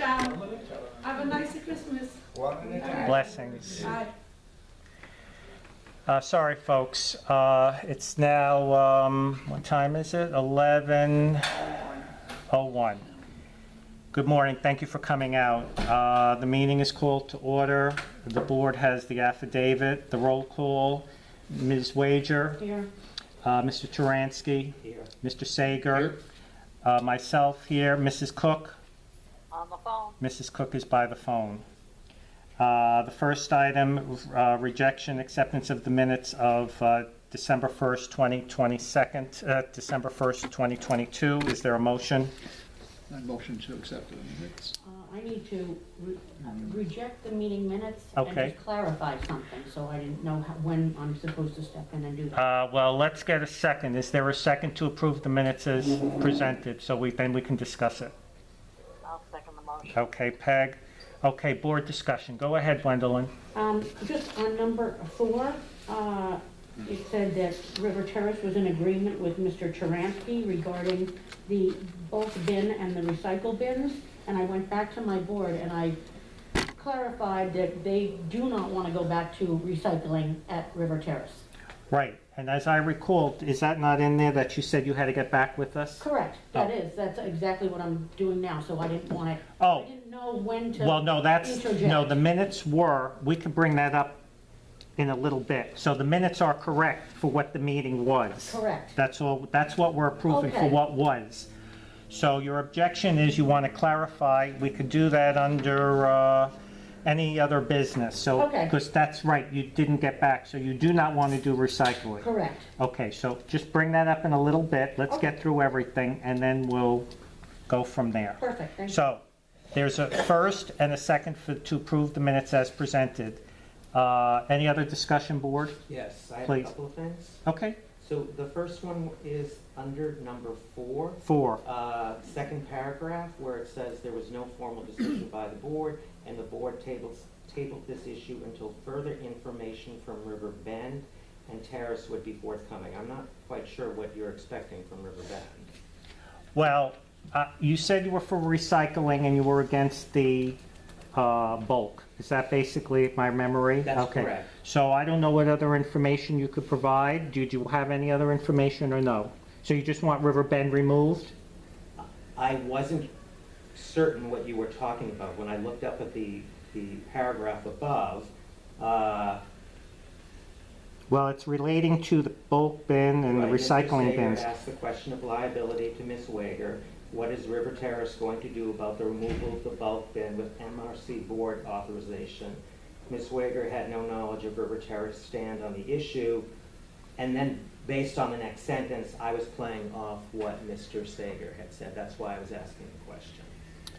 Ciao. Have a nice Christmas. Blessings. Bye. Sorry, folks. It's now, what time is it? 11:01. Good morning. Thank you for coming out. The meeting is called to order. The board has the affidavit, the roll call. Ms. Wager. Here. Mr. Taransky. Here. Mr. Sager. Myself here. Mrs. Cook. On the phone. Mrs. Cook is by the phone. The first item, rejection, acceptance of the minutes of December 1st, 2022, December 1st, 2022. Is there a motion? I motion to accept the minutes. I need to reject the meeting minutes Okay. and just clarify something, so I didn't know when I'm supposed to step in and do that. Well, let's get a second. Is there a second to approve the minutes as presented? So then we can discuss it. I'll second the motion. Okay, Peg. Okay, board discussion. Go ahead, Gwendolyn. Just on number 4, it said that River Terrace was in agreement with Mr. Taransky regarding the bulk bin and the recycle bins, and I went back to my board and I clarified that they do not want to go back to recycling at River Terrace. Right, and as I recall, is that not in there that you said you had to get back with us? Correct, that's exactly what I'm doing now, so I didn't want to, Oh. I didn't know when to Well, no, interject. no, the minutes were, we could bring that up in a little bit. So the minutes are correct for what the meeting was. Correct. That's all, that's what we're approving for Okay. what was. So your objection is you want to clarify, we could do that under any other business. So, Okay. because that's right, you didn't get back, so you do not want to do recycling. Correct. Okay, so just bring that up in a little bit. Let's Okay. get through everything, and then we'll go from there. Perfect, thank you. So, there's a first and a second to approve the minutes as presented. Any other discussion, board? Yes, I have Please. a couple of things. Okay, So the first one is under number 4, 4. second paragraph, where it says there was no formal decision by the board, and the board tabled this issue until further information from River Bend and Terrace would be forthcoming. I'm not quite sure what you're expecting from River Bend. Well, you said you were for recycling and you were against the bulk. Is that basically my memory? That's Okay. correct. So I don't know what other information you could provide. Did you have any other information or no? So you just want River Bend removed? I wasn't certain what you were talking about. When I looked up at the paragraph above, Well, it's relating to the bulk bin and the right, recycling Mr. Sager bins. asked the question of liability to Ms. Wager. What is River Terrace going to do about the removal of the bulk bin with MRC board authorization? Ms. Wager had no knowledge of River Terrace stand on the issue. And then, based on the next sentence, I was playing off what Mr. Sager had said. That's why I was asking the question.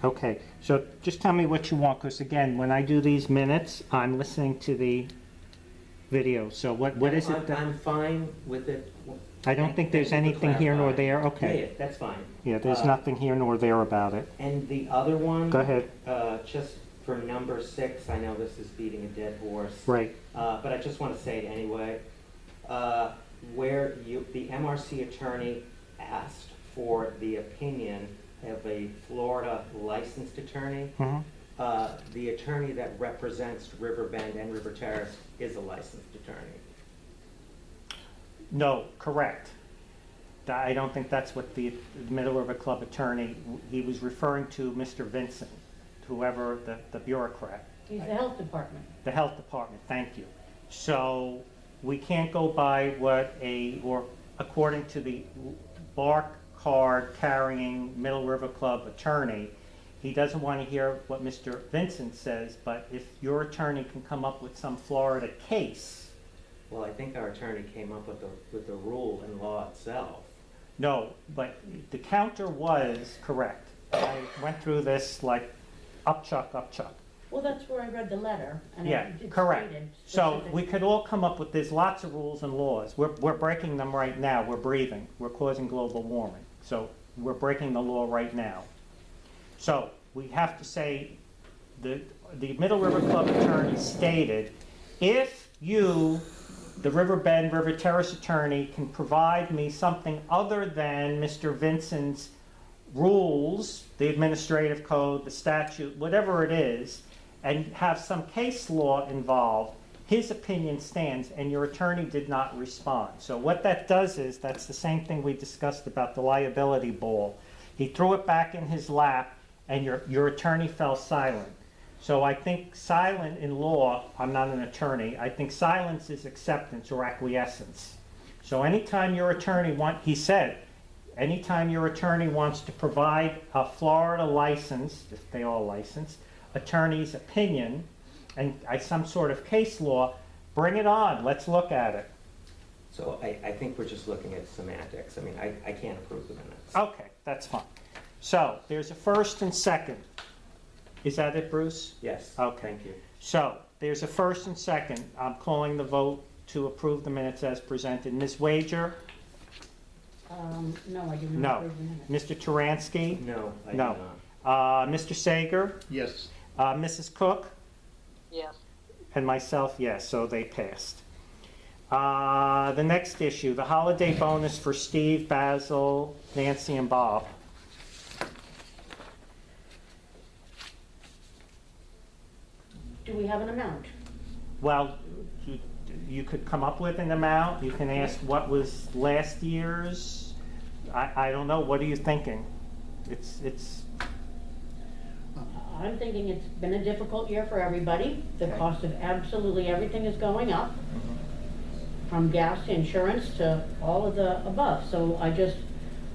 Okay, so just tell me what you want, because again, when I do these minutes, I'm listening to the video. So what is it that, I'm fine with it. I don't think there's Thank you for anything here nor clarifying. there, Yeah, okay. yeah, that's fine. Yeah, there's nothing here nor there about it. And the other one? Go ahead. Just for number 6, I know this is beating a dead horse. Right, But I just want to say it anyway. Where the MRC attorney asked for the opinion of a Florida licensed attorney, mhm. the attorney that represents River Bend and River Terrace is a licensed attorney. No, correct. I don't think that's what the Middle River Club attorney, he was referring to Mr. Vincent, whoever the bureaucrat. He's the health department. The health department, thank you. So we can't go by or according to the bar card carrying Middle River Club attorney, he doesn't want to hear what Mr. Vincent says, but if your attorney can come up with some Florida case. Well, I think our attorney came up with the rule and law itself. No, but the counter was correct. I went through this like upchuck. Well, that's where I read the letter. And Yeah, it correct. stated So specific- we could all come up with, there's lots of rules and laws. We're breaking them right now. We're breathing. We're causing global warming. So we're breaking the law right now. So we have to say, the Middle River Club attorney stated, if you, the River Bend, River Terrace attorney, can provide me something other than Mr. Vincent's rules, the administrative code, the statute, whatever it is, and have some case law involved, his opinion stands and your attorney did not respond. So what that does is, that's the same thing we discussed about the liability ball. He threw it back in his lap and your attorney fell silent. So I think silent in law, I'm not an attorney, I think silence is acceptance or acquiescence. So anytime your attorney he said, anytime your attorney wants to provide a Florida license, if they all licensed, attorney's opinion and some sort of case law, bring it on, let's look at it. So I think we're just looking at semantics. I mean, I can't approve the minutes. Okay, that's fine. So there's a first and second. Is that it, Bruce? Yes. Okay. Thank you. So there's a first and second. I'm calling the vote to approve the minutes as presented. Ms. Wager? No, I do No. not approve the minutes. Mr. Taransky? No, I do No. not. Mr. Sager? Yes. Mrs. Cook? Yes. And myself, yes, so they passed. The next issue, the holiday bonus for Steve, Basil, Nancy, and Bob. Do we have an amount? Well, you could come up with an amount, you can ask what was last year's. I don't know, what are you thinking? It's, I'm thinking it's been a difficult year for everybody. The Okay. cost of absolutely everything is going up, from gas to insurance to all of the above. So I just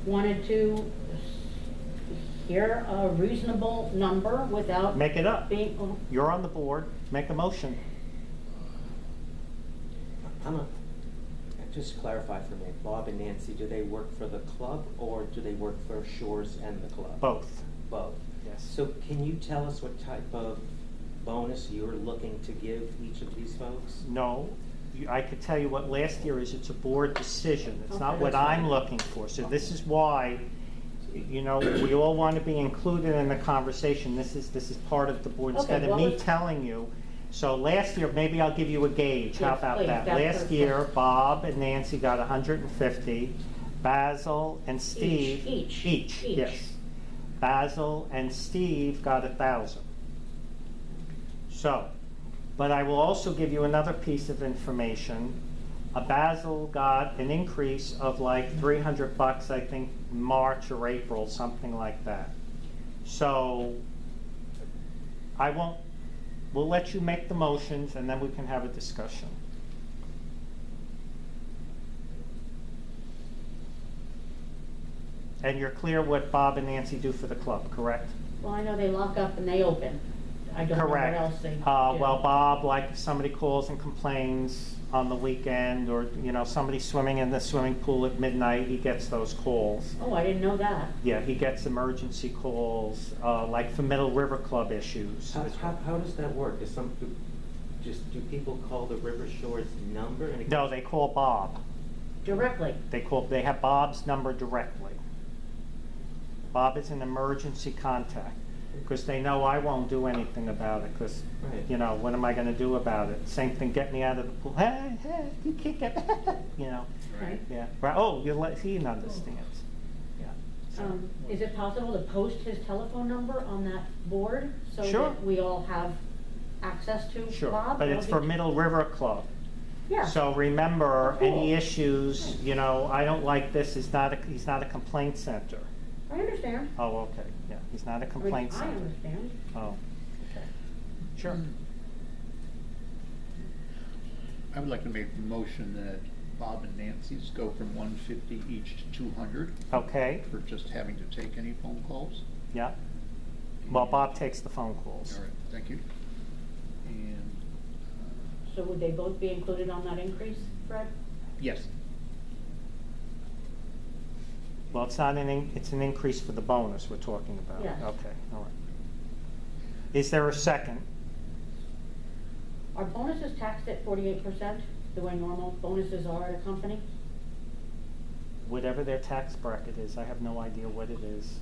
wanted to hear a reasonable number without make it up. being, You're on the board, make a motion. Just clarify for me, Bob and Nancy, do they work for the club or do they work for Shores and the club? Both, Both. yes. So can you tell us what type of bonus you're looking to give each of these folks? No, I could tell you what last year is, it's a board decision. It's not Okay, what that's I'm fine. looking for. So this is why, you know, we all want to be included in the conversation. This is part of the board, Okay, instead of well, me let's- telling you. So last year, maybe I'll give you a gauge. How Yes, about please, that? that's Last perfect. year, Bob and Nancy got 150. Basil and Steve. Each. Each, yes. Basil and Steve got 1,000. So, but I will also give you another piece of information. Basil got an increase of like $300, I think, March or April, something like that. So, we'll let you make the motions and then we can have a discussion. And you're clear what Bob and Nancy do for the club, correct? Well, I know they lock up and they open. I don't know what Correct. else they do. Well, Bob, like if somebody calls and complains on the weekend, or, you know, somebody swimming in the swimming pool at midnight, he gets those calls. Oh, I didn't know that. Yeah, he gets emergency calls, like for Middle River Club issues. How does that work? Do people call the River Shores number? And it No, they call Bob. Directly. They have Bob's number directly. Bob is an emergency contact, because they know I won't do anything about it, because, Right. you know, what am I gonna do about it? Same thing, get me out of the pool, hey, you can't get, you know, Right. yeah. Right. Oh, he understands, yeah. So, Is it possible to post his telephone number on that board so Sure. that we all have access to Sure, Bob? but That it's would for be- Middle River Club. Yeah. So remember, Cool. any issues, you know, I don't like this, he's not a complaint center. I understand. Oh, okay, yeah, he's not a I mean, complaint I center. understand. Oh, okay, sure. I would like to make the motion that Bob and Nancy's go from 150 each to 200 Okay, for just having to take any phone calls. yeah. Well, Bob takes the phone calls. All right, thank you. And, So would they both be included on that increase, Fred? yes, Well, it's not it's an increase for the bonus we're talking about. Yes. Okay, all right. Is there a second? Are bonuses taxed at 48%, the way normal bonuses are at a company? Whatever their tax bracket is, I have no idea what it is.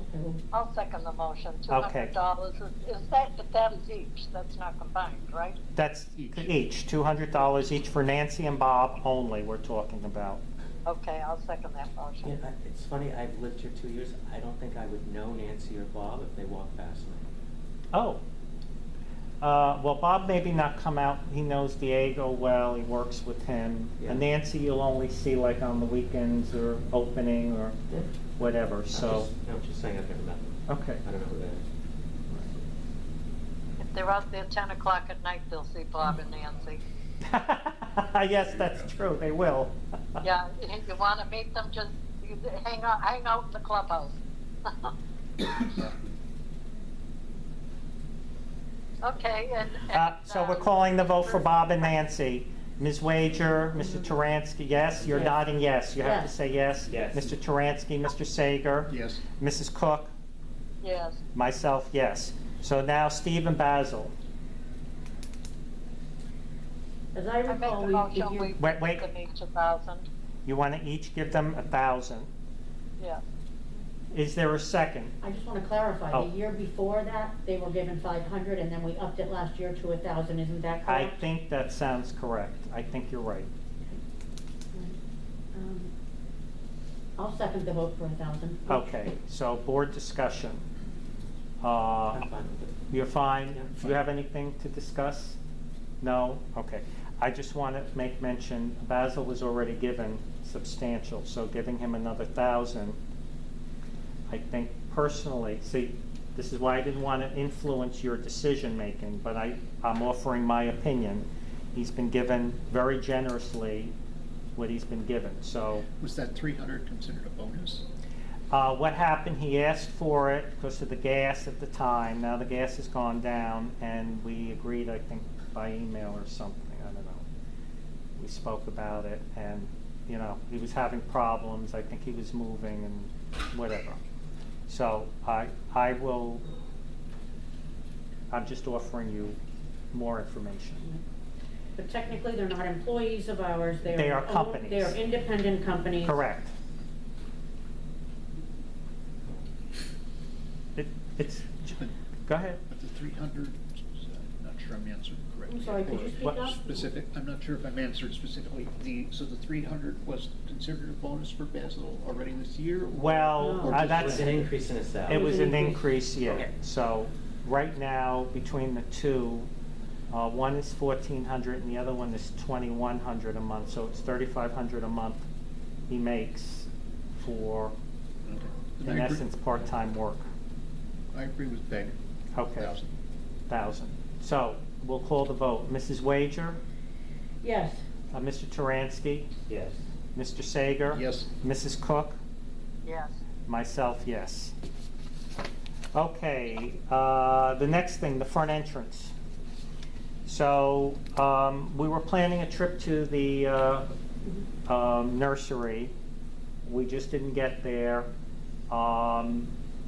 Okay, well, I'll second the motion. Okay. $200, is that is each, that's not combined, right? That's Each. each, $200 each for Nancy and Bob only, we're talking about. Okay, I'll second that Yeah, motion. it's funny, I've lived here 2 years, I don't think I would know Nancy or Bob if they walked past me. Oh. Well, Bob maybe not come out, he knows Diego well, he works with him. Yeah. And Nancy you'll only see like on the weekends or opening or whatever, so, I'm just saying I've never met them. okay. I don't know who that is. If they're out there 10 o'clock at night, they'll see Bob and Nancy. Yes, that's true, they will. Yeah, you wanna meet them, just you hang out in the clubhouse. Okay, So we're calling the vote for Bob and Nancy. Ms. Wager, Mr. Taransky, yes? You're Yes. nodding yes. You have to Yes. say yes. Yes. Mr. Taransky, Mr. Sager? Yes. Mrs. Cook? yes, Myself, yes. So now Steve and Basil. As I I make recall, a we motion, figured, we Wait, wait. give them each 1,000, You want to each give them 1,000. yeah. Is there a second? I just want to clarify, Oh. the year before that, they were given 500, and then we upped it last year to 1,000, isn't that I correct? think that sounds correct. I think you're right. Um, I'll second the vote for 1,000. Okay, so board discussion. I'm fine with it. You're fine? Yeah, Do you have anything to discuss? No? Okay. I just want to make mention, Basil was already given substantial, so giving him another 1,000, I think personally, see, this is why I didn't want to influence your decision-making, but I'm offering my opinion. He's been given very generously what he's been given, so. Was that 300 considered a bonus? What happened, he asked for it because of the gas at the time. Now the gas has gone down, and we agreed, I think, by email or something, I don't know. We spoke about it, and, you know, he was having problems. I think he was moving and whatever. So I'm just offering you more information. But technically, they're not employees of ours, they're. They are companies. They're independent companies. Correct. It's, go ahead. But the 300, I'm not sure I'm answering correctly. I'm sorry, could you speak What- up? Specific, I'm not sure if I'm answered specifically. So the 300 was considered a bonus for Basil already this year? or- Well, No. It that's. was an increase in his salary. It was an increase. increase, yeah. Okay. So, right now, between the two, one is 1,400 and the other one is 2,100 a month, so it's 3,500 a month he makes for, Okay. And in I agree- essence, part-time work. I agree with Peg. Okay. 1,000. 1,000. So, we'll call the vote. Mrs. Wager, Yes, Mr. Taransky, Yes. Mr. Sager? Yes. Mrs. Cook? Yes, Myself, yes. Okay, the next thing, the front entrance. So, we were planning a trip to the nursery. We just didn't get there.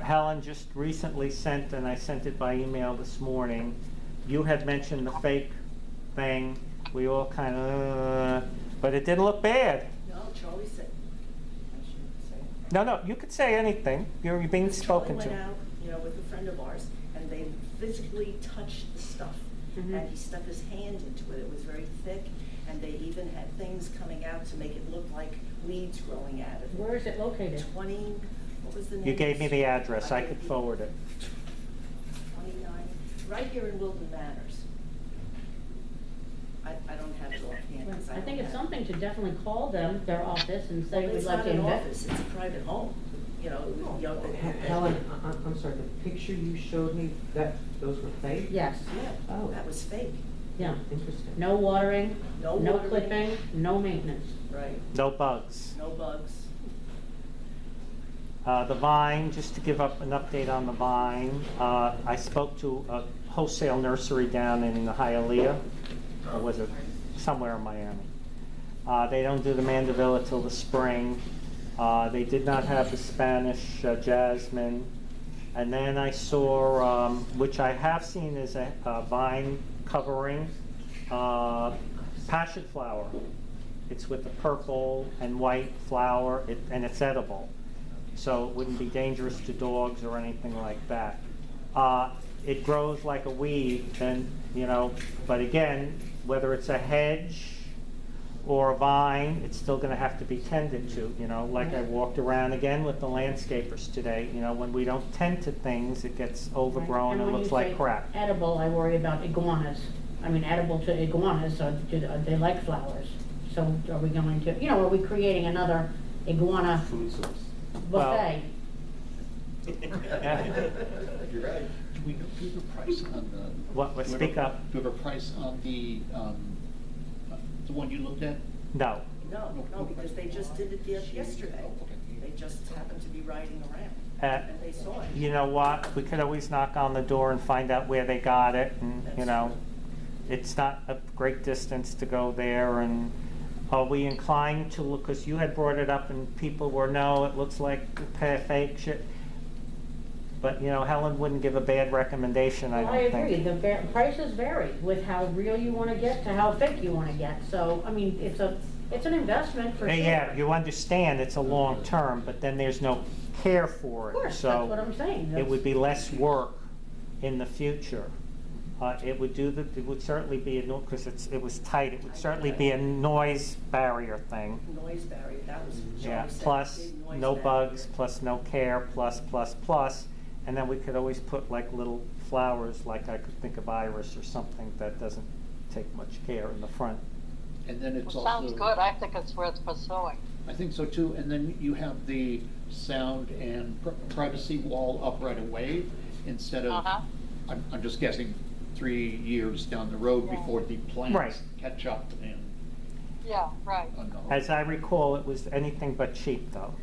Helen just recently sent, and I sent it by email this morning, you had mentioned the fake thing. We all kind of, but it didn't look bad. No, Charlie said, I shouldn't say it. No, you could say anything. You're being spoken Charlie to. went out, with a friend of ours, and they physically touched the stuff. Mhm. And he stuck his hand into it. It was very thick, and they even had things coming out to make it look like weeds growing out of it. where is it located? 20, what was the name? You gave me the address. I gave could you forward it. 29, right here in Wilton Manors. I don't have it offhand, because I don't think it's have it. something to definitely call them, their office, and say Well, we'd it's like not to an invest. office, it's a private home, Helen, I'm sorry, the picture you showed me, those were fake? Yes, Yeah, Oh. that was fake. yeah. Interesting. No watering, No no watering. clipping, no maintenance. Right, No bugs. no bugs. The vine, just to give up an update on the vine, I spoke to a wholesale nursery down in Hialeah, or was it somewhere in Miami? They don't do the mandevilla till the spring. They did not have the Spanish jasmine. And then I saw, which I have seen as a vine covering, passion flower. It's with the purple and white flower, and it's edible. So it wouldn't be dangerous to dogs or anything like that. It grows like a weed, and but again, whether it's a hedge or a vine, it's still gonna have to be tended to, you know, like I walked around again with the landscapers today, you know, when we don't tend to things, it gets overgrown and looks like crap. Edible, I worry about iguanas. I mean, edible to iguanas, they like flowers. So are we going to, you know, are we creating another iguana Food source. buffet? You're right. Do we have a price on the? What, speak up? Do we have a price on the one you looked at? No. No, because they just did it yesterday. Oh, okay. They just happened to be riding around, Uh, and they saw it. You know what, we could always knock on the door and find out where they got it, and, you know, it's not a great distance to go there, and are we inclined to look, because you had brought it up and people were, no, it looks like fake shit. But, you know, Helen wouldn't give a bad recommendation, I Well, don't I think. agree, the prices vary with how real you wanna get to how fake you wanna get. So, I mean, it's an investment for sure. Yeah, you understand it's a long term, but then there's no care for Of it. course, that's what I'm saying. It would be less work in the future. It would certainly be a, because it was tight, it would certainly be a noise barrier thing. Noise barrier, that was, Yeah, Joey said, plus big noise no barrier. bugs, plus no care, plus, and then we could always put like little flowers, like I could think of iris or something that doesn't take much care in the front. And then it's Well, also. sounds good. I think it's worth pursuing. I think so too, and then you have the sound and privacy wall up right away, instead of, Uh-huh. I'm just guessing, 3 years down the road Yeah. before the Right. plants catch up and, Yeah, right. As I recall, it was anything but cheap though.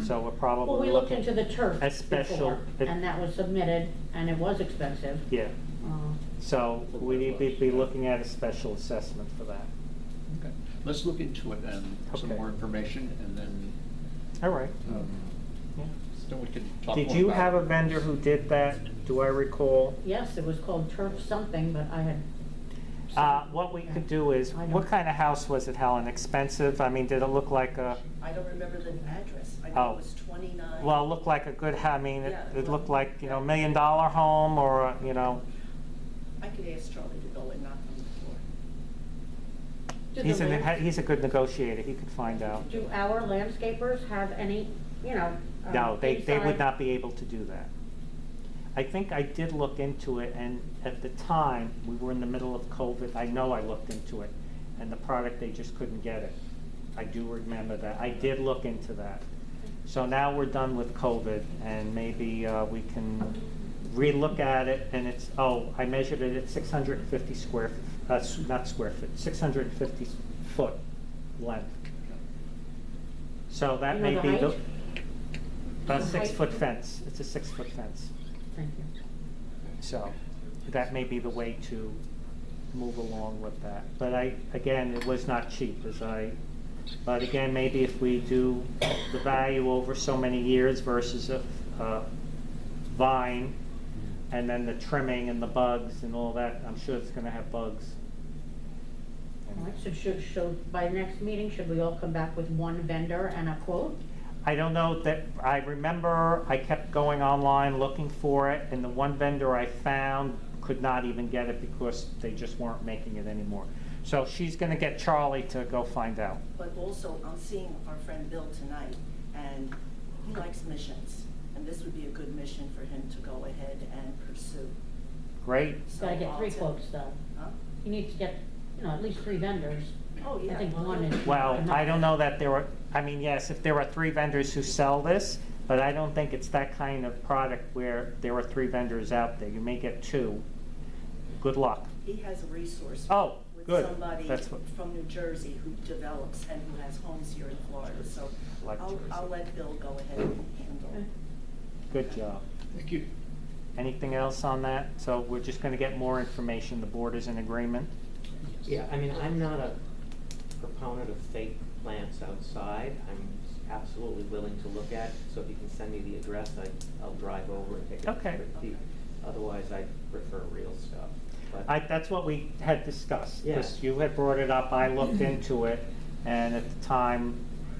So we're Well, probably we looked looking. into the turf A special- before, and that was submitted, and it was expensive. Yeah, Uh, so we need to be looking at a special assessment for that. okay, let's look into it and some Okay. more information, and then, All right. Yeah. then we can talk more Did you about have it. a vendor who did that? Do I recall? Yes, it was called turf something, but I had. What we could do is, I what don't- kind of house was it, Helen? Expensive? I mean, did it look like a, I don't remember the address. I Oh. know it was 29. well, it looked like a good, I mean, Yeah, it well, looked like, you know, $1 million home or, you know, I could ask Charlie to go and knock on the door. Do the he's a good negotiator. He could find out. Do our landscapers have any, you know? No, they would inside- not be able to do that. I think I did look into it, and at the time, we were in the middle of COVID, I know I looked into it, and the product, they just couldn't get it. I do remember that. I did look into that. So now we're done with COVID, and maybe we can relook at it, and it's, I measured it at 650 not square feet, 650 foot length. So that You know may the be the, height? a The height? 6-foot fence. It's a 6-foot fence. Thank you. So that may be the way to move along with that. But again, it was not cheap but again, maybe if we do the value over so many years versus a vine, and then the trimming and the bugs and all that, I'm sure it's gonna have bugs. All right, so by next meeting, should we all come back with one vendor and a quote? I don't know that, I remember I kept going online looking for it, and the one vendor I found could not even get it because they just weren't making it anymore. So she's gonna get Charlie to go find out. But also, I'm seeing our friend Bill tonight, and he likes missions. And this would be a good mission for him to go ahead and pursue. Great. He's gotta get I'll 3 tell- quotes though. Huh? He needs to get, at least 3 vendors. Oh, yeah. I think one is. Well, enough. I don't know that there were, I mean, yes, if there are 3 vendors who sell this, but I don't think it's that kind of product where there are 3 vendors out there. You may get 2. Good luck. He has a resource. Oh, good. With somebody That's what- from New Jersey who develops and who has homes here in Florida. So Like I'll Jersey. let Bill go ahead and handle it. Good job. Thank you. Anything else on that? So we're just gonna get more information. The board is in agreement? Yeah, I mean, I'm not a proponent of fake plants outside. I'm absolutely willing to look at, so if you can send me the address, I'll drive over and take a Okay. quick peek. Otherwise, I prefer real stuff. But That's what we had discussed. Yeah. Because you had brought it up, I looked into it, and at the time,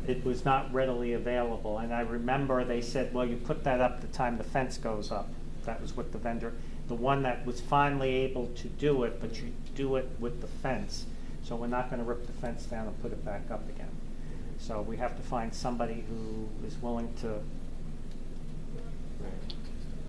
it was not readily available. And I remember they said, well, you put that up the time the fence goes up. That was what the vendor, the one that was finally able to do it, but you do it with the fence. So we're not gonna rip the fence down and put it back up again. So we have to find somebody who is willing to